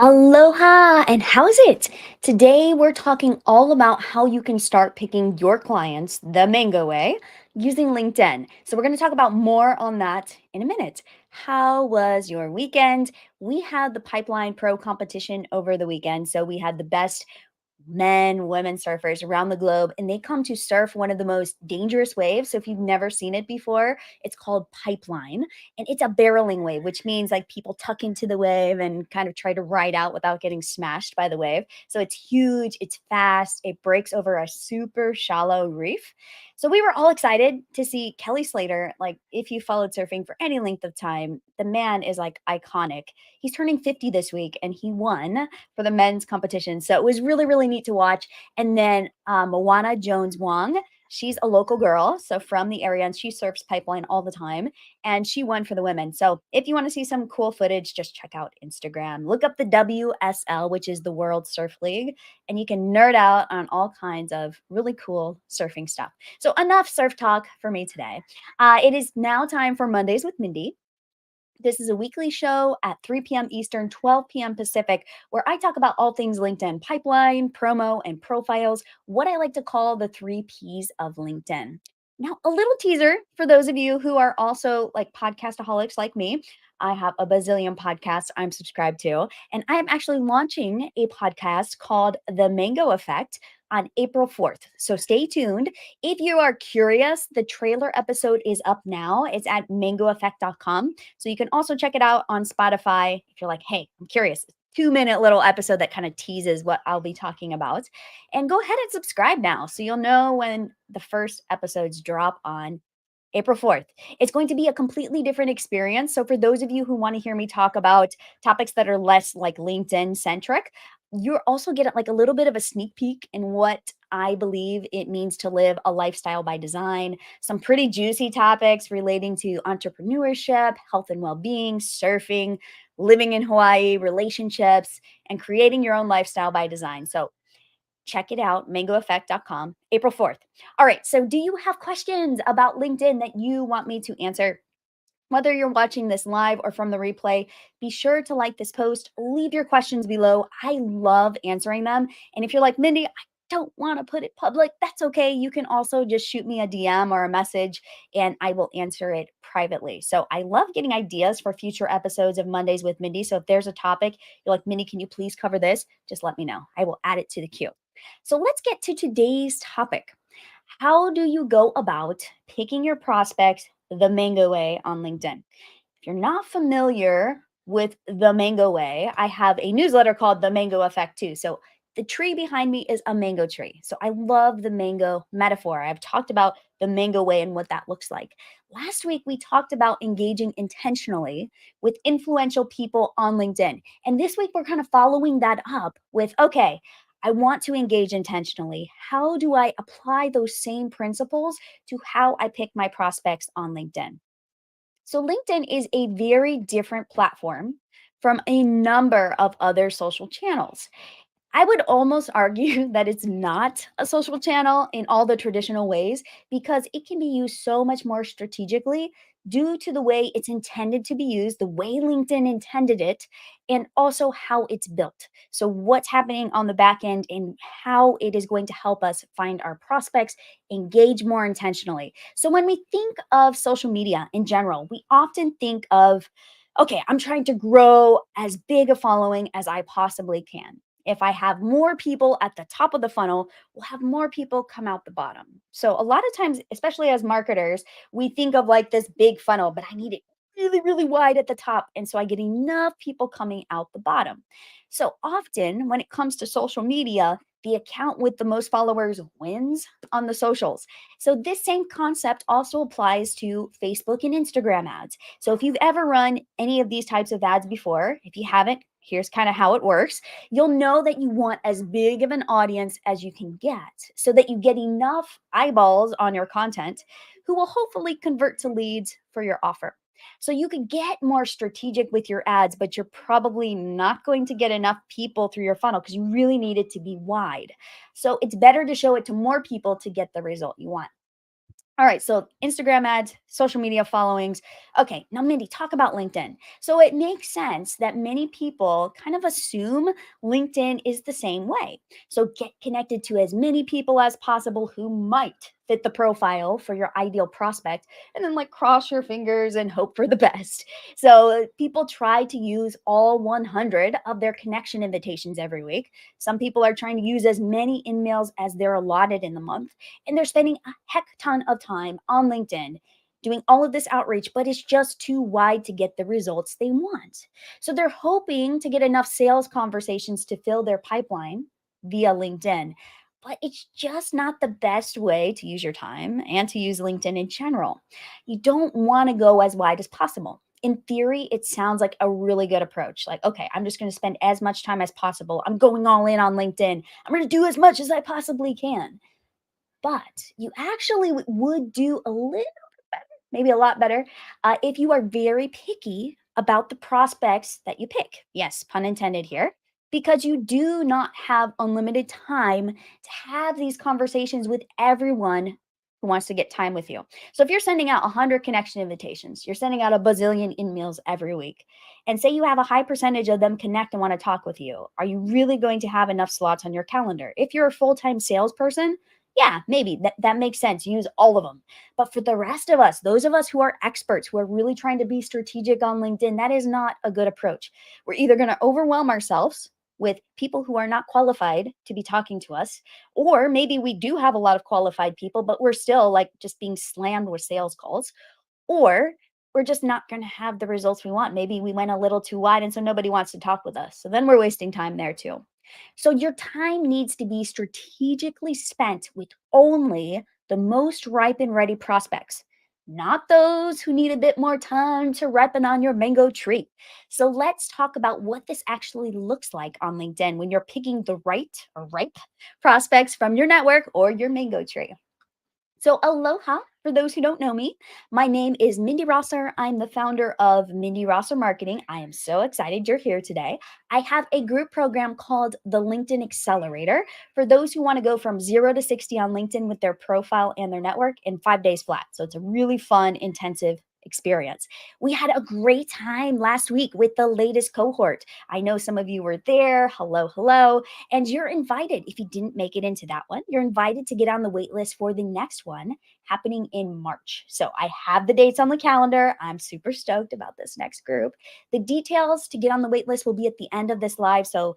Aloha, and how's it? Today we're talking all about how you can start picking your clients the mango way using LinkedIn. So we're going to talk about more on that in a minute. How was your weekend? We had the Pipeline Pro competition over the weekend, so we had the best men, women surfers around the globe, and they come to surf one of the most dangerous waves. So if you've never seen it before, it's called pipeline, and it's a barreling wave, which means like people tuck into the wave and kind of try to ride out without getting smashed by the wave. So it's huge, it's fast, it breaks over a super shallow reef. So we were all excited to see Kelly Slater. Like, if you followed surfing for any length of time, the man is like iconic. He's turning 50 this week, and he won for the men's competition. So it was really, really neat to watch. And then Moana Jones Wong, she's a local girl, so from the area, and she surfs pipeline all the time. And she won for the women. So if you want to see some cool footage, just check out Instagram. Look up the WSL, which is the World Surf League, and you can nerd out on all kinds of really cool surfing stuff. So enough surf talk for me today. It is now time for Mondays with Mindy. This is a weekly show at 3 p.m. Eastern, 12 p.m. Pacific, where I talk about all things LinkedIn pipeline, promo, and profiles, what I like to call the three P's of LinkedIn. Now, a little teaser for those of you who are also like podcastaholics like me. I have a bazillion podcasts I'm subscribed to, and I am actually launching a podcast called The Mango Effect on April 4th. So stay tuned. If you are curious, the trailer episode is up now. It's at mangoeffect.com. So you can also check it out on Spotify if you're like, hey, I'm curious. 2 minute little episode that kind of teases what I'll be talking about. And go ahead and subscribe now so you'll know when the first episodes drop on April 4th. It's going to be a completely different experience. So, for those of you who want to hear me talk about topics that are less like LinkedIn centric, you're also getting like a little bit of a sneak peek in what I believe it means to live a lifestyle by design, some pretty juicy topics relating to entrepreneurship, health and well being, surfing, living in Hawaii, relationships, and creating your own lifestyle by design. So, check it out, mangoeffect.com, April 4th. All right, so do you have questions about LinkedIn that you want me to answer? Whether you're watching this live or from the replay, be sure to like this post, leave your questions below. I love answering them. And if you're like, Mindy, I don't want to put it public, that's okay. You can also just shoot me a DM or a message and I will answer it privately. So I love getting ideas for future episodes of Mondays with Mindy. So if there's a topic you're like, Mindy, can you please cover this? Just let me know. I will add it to the queue. So let's get to today's topic. How do you go about picking your prospects the mango way on LinkedIn? If you're not familiar with the mango way, I have a newsletter called The Mango Effect too. So the tree behind me is a mango tree. So I love the mango metaphor. I've talked about the mango way and what that looks like. Last week, we talked about engaging intentionally with influential people on LinkedIn. And this week, we're kind of following that up with okay, I want to engage intentionally. How do I apply those same principles to how I pick my prospects on LinkedIn? So, LinkedIn is a very different platform from a number of other social channels. I would almost argue that it's not a social channel in all the traditional ways because it can be used so much more strategically due to the way it's intended to be used, the way LinkedIn intended it, and also how it's built. So, what's happening on the back end and how it is going to help us find our prospects, engage more intentionally. So, when we think of social media in general, we often think of, okay, I'm trying to grow as big a following as I possibly can. If I have more people at the top of the funnel, we'll have more people come out the bottom. So a lot of times, especially as marketers, we think of like this big funnel, but I need it really, really wide at the top. And so I get enough people coming out the bottom. So often when it comes to social media, the account with the most followers wins on the socials. So this same concept also applies to Facebook and Instagram ads. So if you've ever run any of these types of ads before, if you haven't, here's kind of how it works. You'll know that you want as big of an audience as you can get so that you get enough eyeballs on your content who will hopefully convert to leads for your offer. So you could get more strategic with your ads, but you're probably not going to get enough people through your funnel because you really need it to be wide. So it's better to show it to more people to get the result you want. All right, so Instagram ads, social media followings. Okay, now Mindy, talk about LinkedIn. So it makes sense that many people kind of assume LinkedIn is the same way. So get connected to as many people as possible who might fit the profile for your ideal prospect, and then like cross your fingers and hope for the best. So people try to use all 100 of their connection invitations every week. Some people are trying to use as many emails as they're allotted in the month, and they're spending a heck ton of time on LinkedIn doing all of this outreach, but it's just too wide to get the results they want. So they're hoping to get enough sales conversations to fill their pipeline via LinkedIn. But it's just not the best way to use your time and to use LinkedIn in general. You don't want to go as wide as possible. In theory, it sounds like a really good approach. Like, okay, I'm just going to spend as much time as possible. I'm going all in on LinkedIn. I'm going to do as much as I possibly can, but you actually would do a little bit better, maybe a lot better, if you are very picky about the prospects that you pick. Yes, pun intended here, because you do not have unlimited time to have these conversations with everyone who wants to get time with you. So if you're sending out 100 connection invitations, you're sending out a bazillion emails every week, and say you have a high percentage of them connect and want to talk with you, are you really going to have enough slots on your calendar? If you're a full time salesperson, yeah, maybe that makes sense. Use all of them. But for the rest of us, those of us who are experts, who are really trying to be strategic on LinkedIn, that is not a good approach. We're either going to overwhelm ourselves with people who are not qualified to be talking to us, or maybe we do have a lot of qualified people, but we're still like just being slammed with sales calls, or we're just not going to have the results we want. Maybe we went a little too wide and so nobody wants to talk with us. So then we're wasting time there too. So your time needs to be strategically spent with only the most ripe and ready prospects, not those who need a bit more time to ripen on your mango tree. So let's talk about what this actually looks like on LinkedIn when you're picking the right or ripe prospects from your network or your mango tree. So, aloha for those who don't know me. My name is Mindy Rosser. I'm the founder of Mindy Rosser Marketing. I am so excited you're here today. I have a group program called the LinkedIn Accelerator for those who want to go from 0 to 60 on LinkedIn with their profile and their network in 5 days flat. So, it's a really fun, intensive experience. We had a great time last week with the latest cohort. I know some of you were there. Hello, hello. And you're invited, if you didn't make it into that one, you're invited to get on the wait list for the next one happening in March. So I have the dates on the calendar. I'm super stoked about this next group. The details to get on the wait list will be at the end of this live. So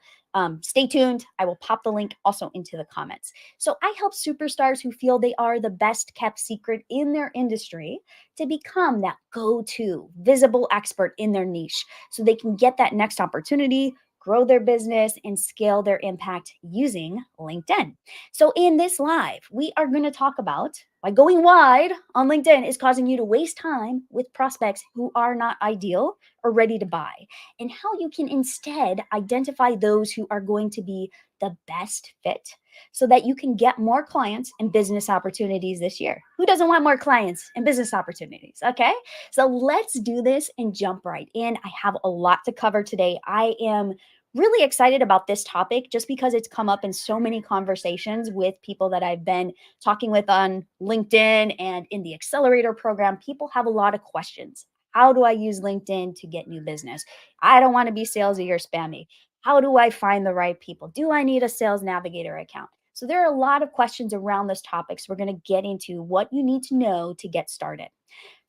stay tuned. I will pop the link also into the comments. So I help superstars who feel they are the best kept secret in their industry to become that go to visible expert in their niche so they can get that next opportunity, grow their business, and scale their impact using LinkedIn. So, in this live, we are going to talk about why going wide on LinkedIn is causing you to waste time with prospects who are not ideal or ready to buy, and how you can instead identify those who are going to be the best fit so that you can get more clients and business opportunities this year. Who doesn't want more clients and business opportunities? Okay. So let's do this and jump right in. I have a lot to cover today. I am really excited about this topic just because it's come up in so many conversations with people that I've been talking with on LinkedIn and in the accelerator program. People have a lot of questions. How do I use LinkedIn to get new business? I don't want to be salesy or spammy. How do I find the right people? Do I need a sales navigator account? So there are a lot of questions around this topic. So we're going to get into what you need to know to get started.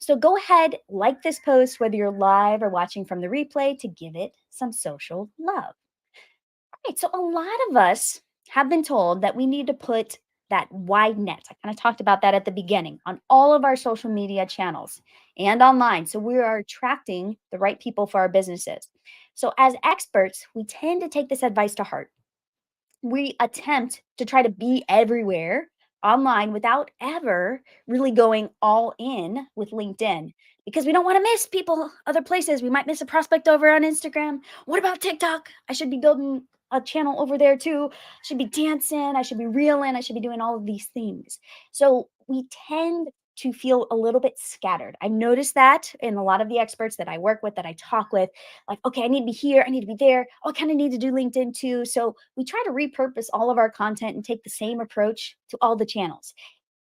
So go ahead, like this post, whether you're live or watching from the replay, to give it some social love. Right. So a lot of us have been told that we need to put that wide net. I kind of talked about that at the beginning on all of our social media channels and online. So we are attracting the right people for our businesses. So as experts, we tend to take this advice to heart. We attempt to try to be everywhere online without ever really going all in with LinkedIn because we don't want to miss people other places. We might miss a prospect over on Instagram. What about TikTok? I should be building a channel over there too. I should be dancing. I should be reeling. I should be doing all of these things. So we tend to feel a little bit scattered. I've noticed that in a lot of the experts that I work with, that I talk with, like, okay, I need to be here, I need to be there. Oh, I kind of need to do LinkedIn too. So we try to repurpose all of our content and take the same approach to all the channels.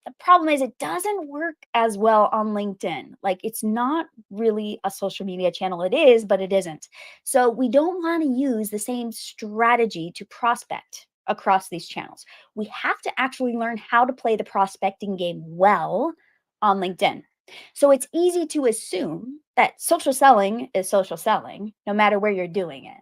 The problem is it doesn't work as well on LinkedIn. Like it's not really a social media channel. It is, but it isn't. So we don't want to use the same strategy to prospect across these channels. We have to actually learn how to play the prospecting game well on LinkedIn. So it's easy to assume that social selling is social selling, no matter where you're doing it.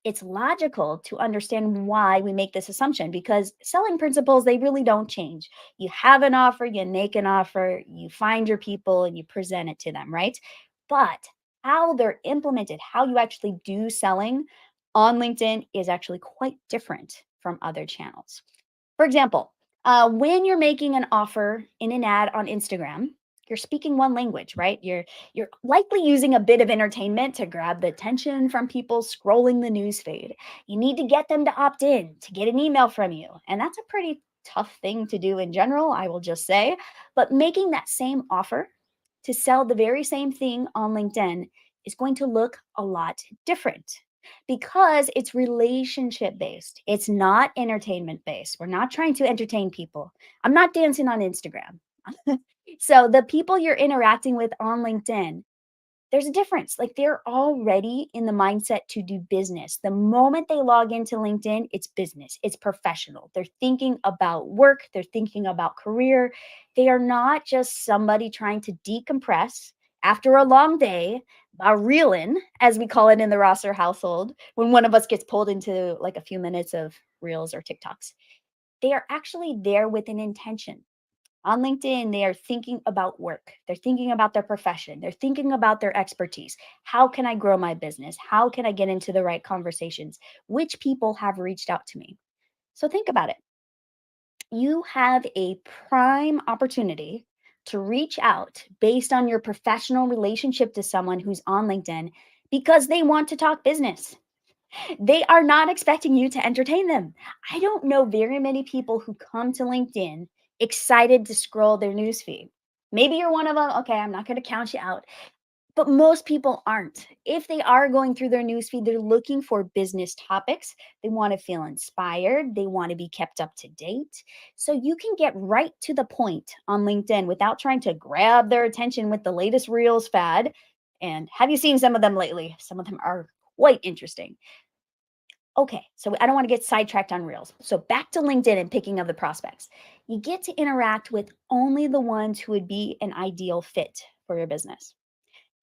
It's logical to understand why we make this assumption because selling principles, they really don't change. You have an offer, you make an offer, you find your people and you present it to them, right? But how they're implemented, how you actually do selling on LinkedIn is actually quite different from other channels. For example, when you're making an offer in an ad on Instagram, you're speaking one language, right? You're likely using a bit of entertainment to grab the attention from people scrolling the news feed. You need to get them to opt in to get an email from you, and that's a pretty tough thing to do in general, I will just say. But making that same offer to sell the very same thing on LinkedIn is going to look a lot different because it's relationship based. It's not entertainment based. We're not trying to entertain people. I'm not dancing on Instagram. So the people you're interacting with on LinkedIn, there's a difference. Like they're already in the mindset to do business. The moment they log into LinkedIn, it's business, it's professional. They're thinking about work, they're thinking about career. They are not just somebody trying to decompress after a long day, a reelin, as we call it in the Rosser household, when one of us gets pulled into like a few minutes of reels or TikToks. They are actually there with an intention. On LinkedIn, they are thinking about work. They're thinking about their profession. They're thinking about their expertise. How can I grow my business? How can I get into the right conversations? Which people have reached out to me? So think about it. You have a prime opportunity to reach out based on your professional relationship to someone who's on LinkedIn because they want to talk business. They are not expecting you to entertain them. I don't know very many people who come to LinkedIn excited to scroll their newsfeed. Maybe you're one of them. Okay, I'm not going to count you out. But most people aren't. If they are going through their newsfeed, they're looking for business topics. They want to feel inspired. They want to be kept up to date. So you can get right to the point on LinkedIn without trying to grab their attention with the latest Reels fad. And have you seen some of them lately? Some of them are quite interesting. Okay, so I don't want to get sidetracked on Reels. So back to LinkedIn and picking of the prospects. You get to interact with only the ones who would be an ideal fit for your business.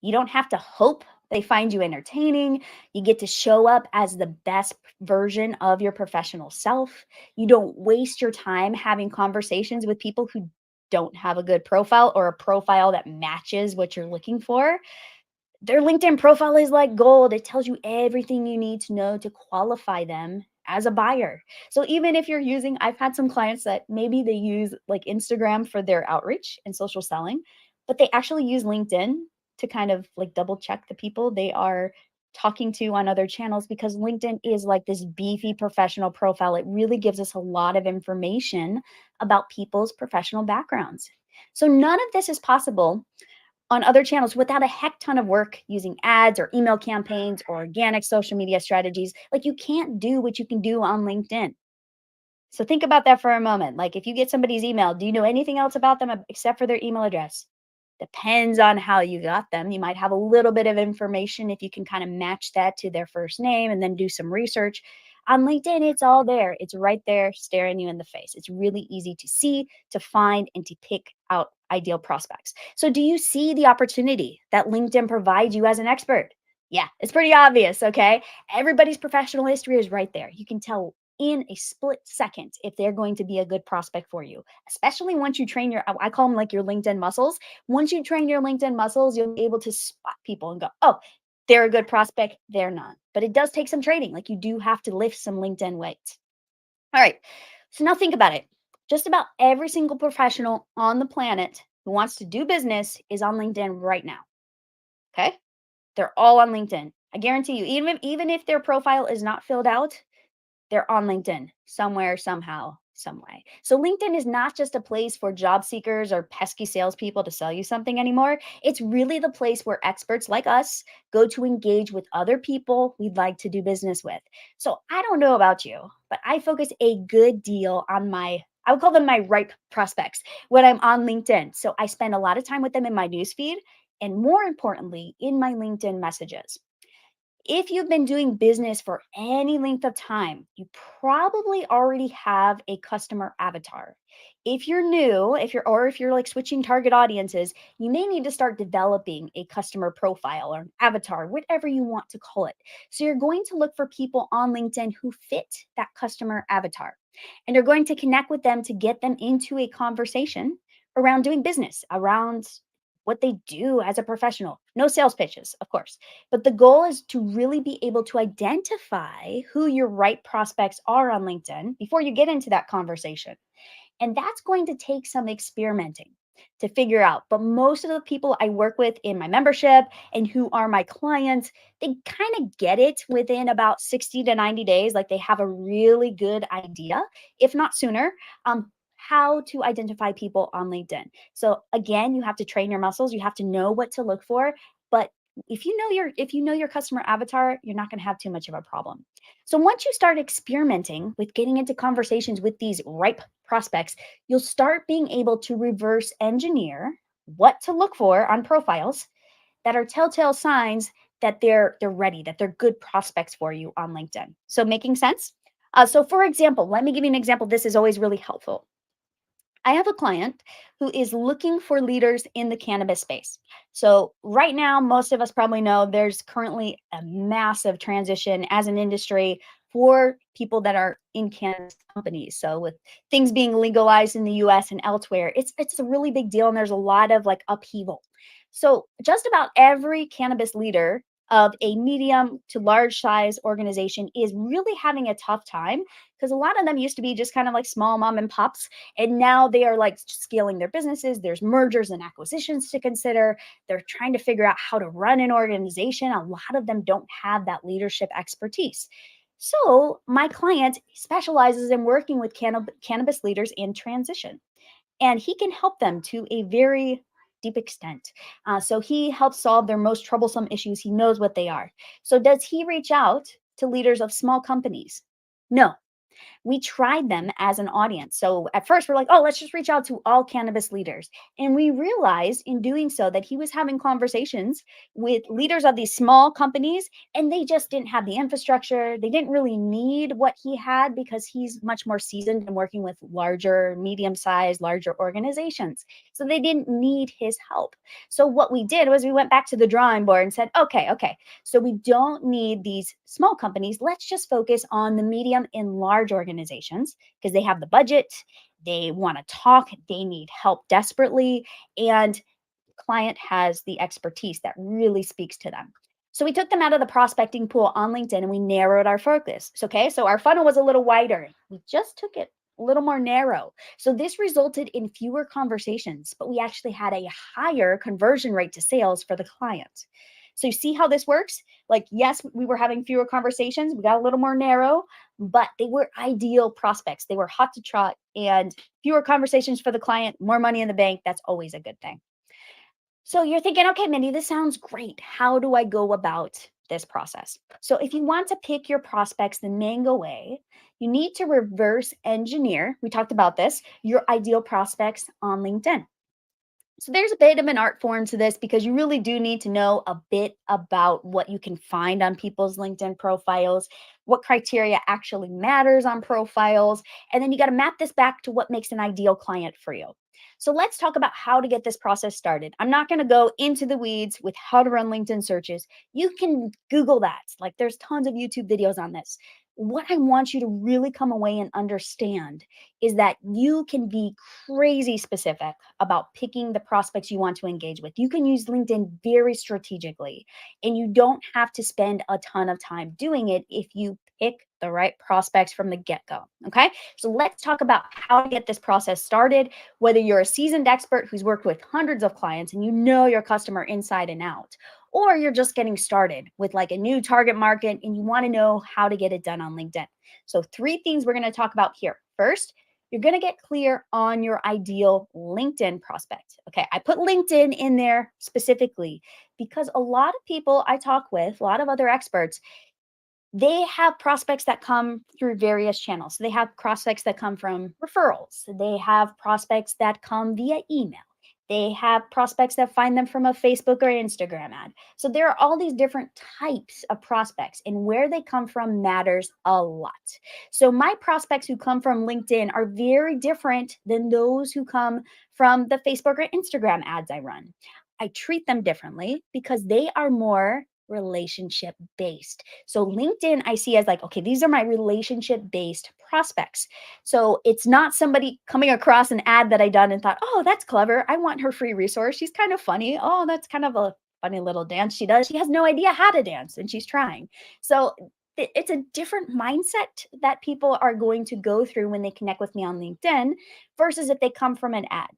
You don't have to hope they find you entertaining. You get to show up as the best version of your professional self. You don't waste your time having conversations with people who don't have a good profile or a profile that matches what you're looking for. Their LinkedIn profile is like gold. It tells you everything you need to know to qualify them as a buyer. So even if you're using, I've had some clients that maybe they use like Instagram for their outreach and social selling, but they actually use LinkedIn to kind of like double check the people they are talking to on other channels because LinkedIn is like this beefy professional profile. It really gives us a lot of information about people's professional backgrounds. So none of this is possible on other channels without a heck ton of work using ads or email campaigns or organic social media strategies. Like you can't do what you can do on LinkedIn. So think about that for a moment. Like if you get somebody's email, do you know anything else about them except for their email address? Depends on how you got them. You might have a little bit of information if you can kind of match that to their first name and then do some research. On LinkedIn, it's all there. It's right there staring you in the face. It's really easy to see, to find, and to pick out ideal prospects. So, do you see the opportunity that LinkedIn provides you as an expert? Yeah, it's pretty obvious. Okay. Everybody's professional history is right there. You can tell in a split second if they're going to be a good prospect for you, especially once you train your, I call them like your LinkedIn muscles. Once you train your LinkedIn muscles, you'll be able to spot people and go, oh, they're a good prospect, they're not. But it does take some training. Like you do have to lift some LinkedIn weights. All right. So now think about it. Just about every single professional on the planet who wants to do business is on LinkedIn right now. Okay. They're all on LinkedIn. I guarantee you, even if their profile is not filled out, they're on LinkedIn somewhere, somehow, some way. So LinkedIn is not just a place for job seekers or pesky salespeople to sell you something anymore. It's really the place where experts like us go to engage with other people we'd like to do business with. So I don't know about you, but I focus a good deal on my I would call them my ripe prospects when I'm on LinkedIn. So I spend a lot of time with them in my newsfeed and more importantly, in my LinkedIn messages. If you've been doing business for any length of time, you probably already have a customer avatar. If you're new, if you're like switching target audiences, you may need to start developing a customer profile or an avatar, whatever you want to call it. So you're going to look for people on LinkedIn who fit that customer avatar. And you're going to connect with them to get them into a conversation around doing business, around what they do as a professional. No sales pitches, of course, but the goal is to really be able to identify who your right prospects are on LinkedIn before you get into that conversation. And that's going to take some experimenting to figure out. But most of the people I work with in my membership and who are my clients, they kind of get it within about 60 to 90 days. Like they have a really good idea, if not sooner, how to identify people on LinkedIn. So again, you have to train your muscles. You have to know what to look for. But if you know your customer avatar, you're not going to have too much of a problem. So once you start experimenting with getting into conversations with these ripe prospects, you'll start being able to reverse engineer what to look for on profiles that are telltale signs that they're ready, that they're good prospects for you on LinkedIn. So making sense? So for example, let me give you an example. This is always really helpful. I have a client who is looking for leaders in the cannabis space. So, right now, most of us probably know there's currently a massive transition as an industry for people that are in cannabis companies. So, with things being legalized in the US and elsewhere, it's a really big deal and there's a lot of like upheaval. So, just about every cannabis leader of a medium to large size organization is really having a tough time because a lot of them used to be just kind of like small mom and pops and now they are like scaling their businesses. There's mergers and acquisitions to consider. They're trying to figure out how to run an organization. A lot of them don't have that leadership expertise. So, my client specializes in working with cannabis leaders in transition and he can help them to a very deep extent. So he helps solve their most troublesome issues. He knows what they are. So does he reach out to leaders of small companies? No, we tried them as an audience. So at first we're like, oh, let's just reach out to all cannabis leaders. And we realized in doing so that he was having conversations with leaders of these small companies and they just didn't have the infrastructure. They didn't really need what he had because he's much more seasoned in working with larger, medium sized, larger organizations. So they didn't need his help. So what we did was we went back to the drawing board and said, okay, so we don't need these small companies. Let's just focus on the medium and large organizations because they have the budget, they want to talk, they need help desperately, and client has the expertise that really speaks to them. So we took them out of the prospecting pool on LinkedIn and we narrowed our focus. Okay, so our funnel was a little wider. We just took it a little more narrow. So this resulted in fewer conversations, but we actually had a higher conversion rate to sales for the client. So you see how this works? Like, yes, we were having fewer conversations, we got a little more narrow, but they were ideal prospects. They were hot to trot and fewer conversations for the client, more money in the bank. That's always a good thing. So you're thinking, okay, Mindy, this sounds great. How do I go about this process? So if you want to pick your prospects the mango way, you need to reverse engineer. We talked about this, your ideal prospects on LinkedIn. So there's a bit of an art form to this because you really do need to know a bit about what you can find on people's LinkedIn profiles, what criteria actually matters on profiles, and then you got to map this back to what makes an ideal client for you. So let's talk about how to get this process started. I'm not going to go into the weeds with how to run LinkedIn searches. You can Google that. Like there's tons of YouTube videos on this. What I want you to really come away and understand is that you can be crazy specific about picking the prospects you want to engage with. You can use LinkedIn very strategically, and you don't have to spend a ton of time doing it if you pick the right prospects from the get go. Okay. So let's talk about how to get this process started. Whether you're a seasoned expert who's worked with hundreds of clients and you know your customer inside and out, or you're just getting started with like a new target market and you want to know how to get it done on LinkedIn. So, three things we're going to talk about here. First, you're going to get clear on your ideal LinkedIn prospect. Okay, I put LinkedIn in there specifically because a lot of people I talk with, a lot of other experts, They have prospects that come through various channels. So they have prospects that come from referrals. They have prospects that come via email. They have prospects that find them from a Facebook or Instagram ad. So there are all these different types of prospects, and where they come from matters a lot. So my prospects who come from LinkedIn are very different than those who come from the Facebook or Instagram ads I run. I treat them differently because they are more relationship based. So LinkedIn I see as like, okay, these are my relationship based prospects. So it's not somebody coming across an ad that I done and thought, oh, that's clever. I want her free resource. She's kind of funny. Oh, that's kind of a funny little dance she does. She has no idea how to dance and she's trying. So it's a different mindset that people are going to go through when they connect with me on LinkedIn versus if they come from an ad.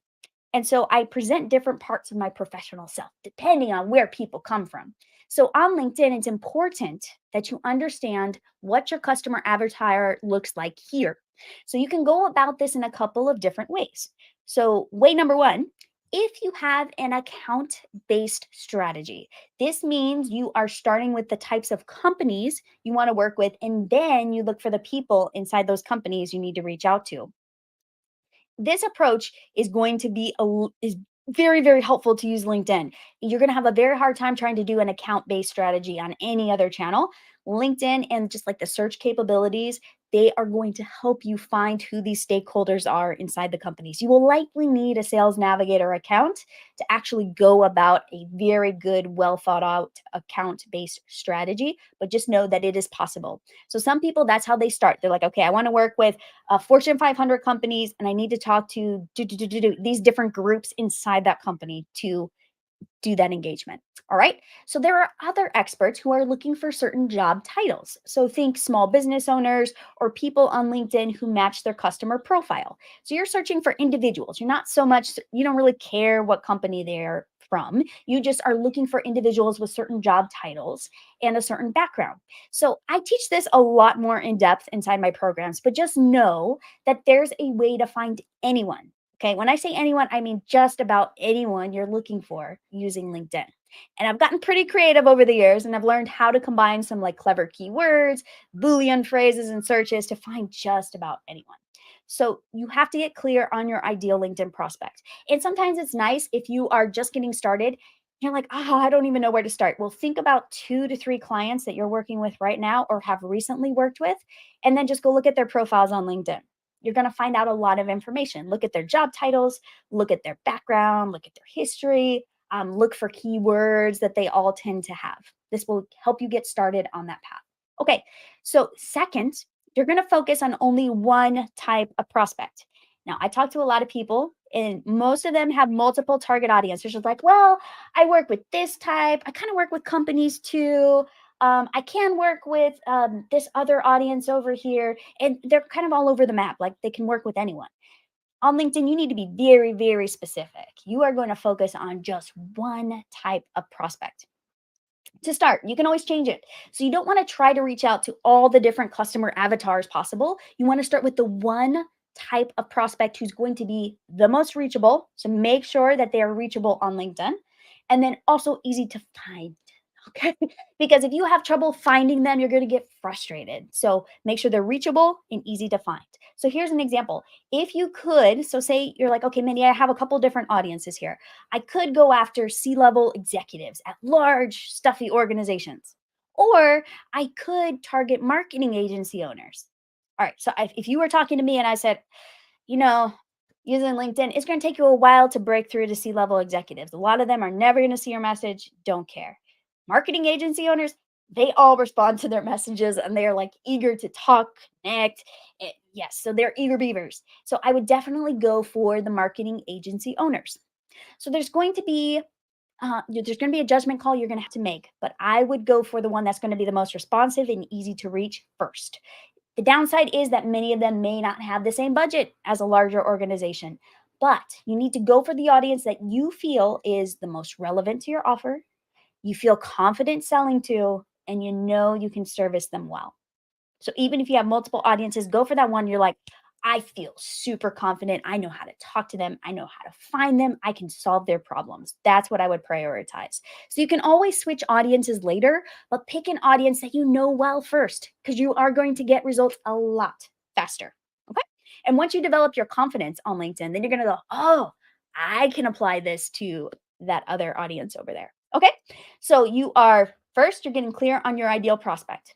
And so I present different parts of my professional self depending on where people come from. So on LinkedIn, it's important that you understand what your customer avatar looks like here. So you can go about this in a couple of different ways. So, way number one, if you have an account based strategy, this means you are starting with the types of companies you want to work with, and then you look for the people inside those companies you need to reach out to. This approach is going to be is very, very helpful to use LinkedIn. You're going to have a very hard time trying to do an account based strategy on any other channel. LinkedIn and just like the search capabilities, they are going to help you find who these stakeholders are inside the companies. You will likely need a sales navigator account to actually go about a very good, well thought out account based strategy, but just know that it is possible. So, some people, that's how they start. They're like, okay, I want to work with Fortune 500 companies, and I need to talk to these different groups inside that company to do that engagement. All right. So there are other experts who are looking for certain job titles. So think small business owners or people on LinkedIn who match their customer profile. So you're searching for individuals. You're not so much, you don't really care what company they're from. You just are looking for individuals with certain job titles and a certain background. So I teach this a lot more in depth inside my programs, but just know that there's a way to find anyone. Okay, when I say anyone, I mean just about anyone you're looking for using LinkedIn. And I've gotten pretty creative over the years and I've learned how to combine some like clever keywords, Boolean phrases, and searches to find just about anyone. So you have to get clear on your ideal LinkedIn prospect. And sometimes it's nice if you are just getting started. You're like, oh, I don't even know where to start. Well, think about 2 to 3 clients that you're working with right now or have recently worked with, and then just go look at their profiles on LinkedIn. You're going to find out a lot of information. Look at their job titles, look at their background, look at their history, look for keywords that they all tend to have. This will help you get started on that path. Okay, so second, you're going to focus on only one type of prospect. Now, I talk to a lot of people, and most of them have multiple target audiences. Just like, well, I work with this type. I kind of work with companies too. I can work with this other audience over here, and they're kind of all over the map. Like they can work with anyone. On LinkedIn, you need to be very, very specific. You are going to focus on just one type of prospect. To start, you can always change it. So you don't want to try to reach out to all the different customer avatars possible. You want to start with the one type of prospect who's going to be the most reachable. So make sure that they are reachable on LinkedIn and then also easy to find. Okay. Because if you have trouble finding them, you're going to get frustrated. So make sure they're reachable and easy to find. So here's an example. If you could, so say you're like, okay, Mindy, I have a couple different audiences here. I could go after C-level executives at large, stuffy organizations, or I could target marketing agency owners. All right. So if you were talking to me and I said, you know, using LinkedIn, it's going to take you a while to break through to C-level executives. A lot of them are never going to see your message, don't care. Marketing agency owners, they all respond to their messages and they are like eager to talk, connect. Yes, so they're eager beavers. So I would definitely go for the marketing agency owners. So there's going to be a judgment call you're going to have to make, but I would go for the one that's going to be the most responsive and easy to reach first. The downside is that many of them may not have the same budget as a larger organization, but you need to go for the audience that you feel is the most relevant to your offer, you feel confident selling to, and you know you can service them well. So even if you have multiple audiences, go for that one you're like, I feel super confident. I know how to talk to them. I know how to find them. I can solve their problems. That's what I would prioritize. So you can always switch audiences later, but pick an audience that you know well first because you are going to get results a lot faster. Okay. And once you develop your confidence on LinkedIn, then you're going to go, oh, I can apply this to that other audience over there. Okay. So you are first, you're getting clear on your ideal prospect,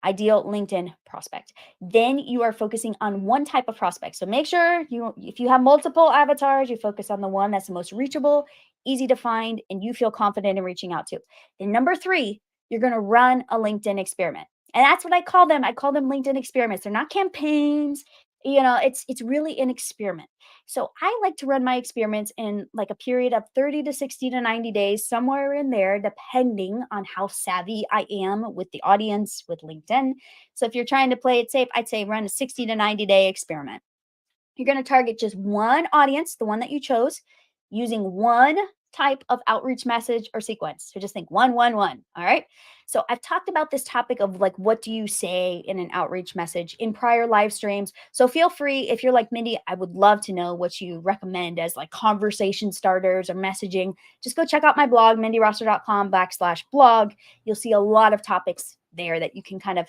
ideal LinkedIn prospect. Then you are focusing on one type of prospect. So make sure you, if you have multiple avatars, you focus on the one that's the most reachable, easy to find, and you feel confident in reaching out to. Then number three, you're going to run a LinkedIn experiment. And that's what I call them. I call them LinkedIn experiments. They're not campaigns. It's really an experiment. So I like to run my experiments in like a period of 30 to 60 to 90 days, somewhere in there, depending on how savvy I am with the audience with LinkedIn. So if you're trying to play it safe, I'd say run a 60 to 90-day experiment. You're going to target just one audience, the one that you chose, using one type of outreach message or sequence. So just think one, one, one. All right. So I've talked about this topic of like, what do you say in an outreach message in prior live streams? So feel free, if you're like Mindy, I would love to know what you recommend as like conversation starters or messaging. Just go check out my blog, mindyrosser.com/blog. You'll see a lot of topics there that you can kind of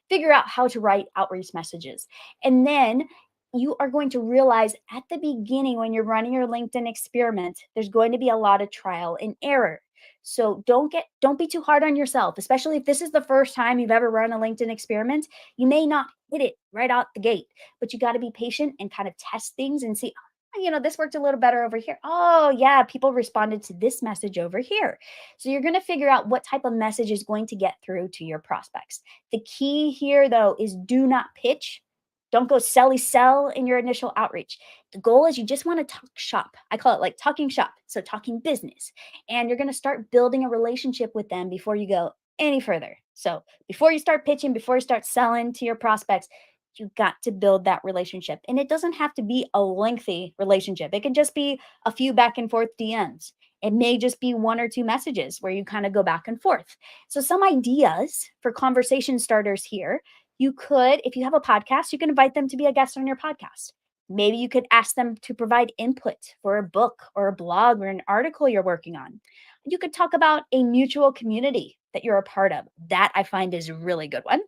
figure out how to write outreach messages. And then you are going to realize at the beginning when you're running your LinkedIn experiment, there's going to be a lot of trial and error. So don't be too hard on yourself, especially if this is the first time you've ever run a LinkedIn experiment. You may not hit it right out the gate, but you got to be patient and kind of test things and see, "Oh, this worked a little better over here. Oh, yeah, people responded to this message over here." So you're going to figure out what type of message is going to get through to your prospects. The key here, though, is do not pitch. Don't go selly sell in your initial outreach. The goal is you just want to talk shop. I call it like talking shop. So talking business. And you're going to start building a relationship with them before you go any further. So before you start pitching, before you start selling to your prospects, you got to build that relationship. And it doesn't have to be a lengthy relationship. It can just be a few back and forth DMs. It may just be one or two messages where you kind of go back and forth. So some ideas for conversation starters here. You could, if you have a podcast, you can invite them to be a guest on your podcast. Maybe you could ask them to provide input for a book or a blog or an article you're working on. You could talk about a mutual community that you're a part of. That I find is a really good one.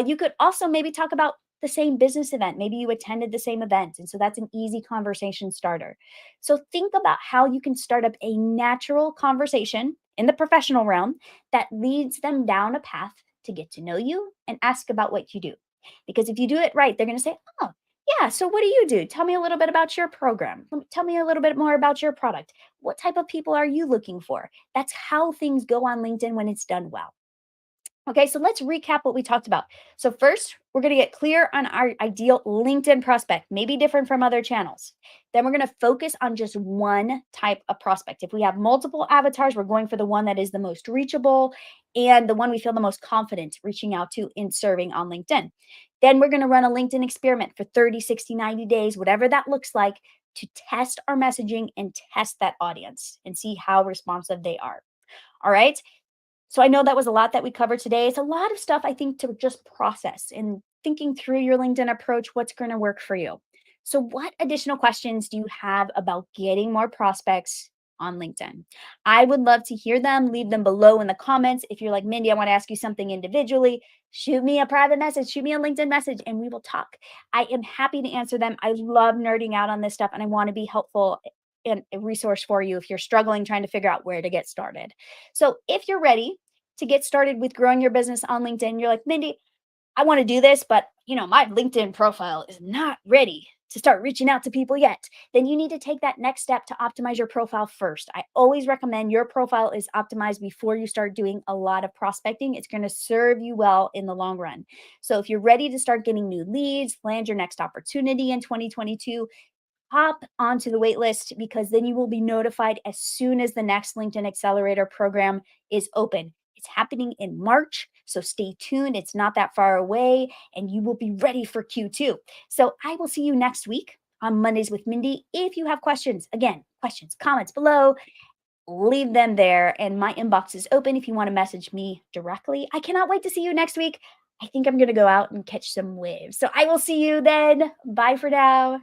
You could also maybe talk about the same business event. Maybe you attended the same event. And so that's an easy conversation starter. So think about how you can start up a natural conversation in the professional realm that leads them down a path to get to know you and ask about what you do. Because if you do it right, they're going to say, "Oh, yeah, so what do you do? Tell me a little bit about your program. Tell me a little bit more about your product. What type of people are you looking for?" That's how things go on LinkedIn when it's done well. Okay, so let's recap what we talked about. So, first, we're going to get clear on our ideal LinkedIn prospect, maybe different from other channels. Then, we're going to focus on just one type of prospect. If we have multiple avatars, we're going for the one that is the most reachable and the one we feel the most confident reaching out to in serving on LinkedIn. Then, we're going to run a LinkedIn experiment for 30, 60, 90 days, whatever that looks like, to test our messaging and test that audience and see how responsive they are. All right. So I know that was a lot that we covered today. It's a lot of stuff I think to just process and thinking through your LinkedIn approach, what's going to work for you. So, what additional questions do you have about getting more prospects on LinkedIn? I would love to hear them. Leave them below in the comments. If you're like, "Mindy, I want to ask you something individually," shoot me a private message, shoot me a LinkedIn message, and we will talk. I am happy to answer them. I love nerding out on this stuff, and I want to be helpful and a resource for you if you're struggling trying to figure out where to get started. So, if you're ready to get started with growing your business on LinkedIn, you're like, "Mindy, I want to do this, but my LinkedIn profile is not ready to start reaching out to people yet," then you need to take that next step to optimize your profile first. I always recommend your profile is optimized before you start doing a lot of prospecting. It's going to serve you well in the long run. So if you're ready to start getting new leads, land your next opportunity in 2022, hop onto the wait list because then you will be notified as soon as the next LinkedIn Accelerator program is open. It's happening in March, so stay tuned. It's not that far away, and you will be ready for Q2. So I will see you next week on Mondays with Mindy. If you have questions, again, questions, comments below, leave them there, and my inbox is open if you want to message me directly. I cannot wait to see you next week. I think I'm going to go out and catch some waves. So I will see you then. Bye for now.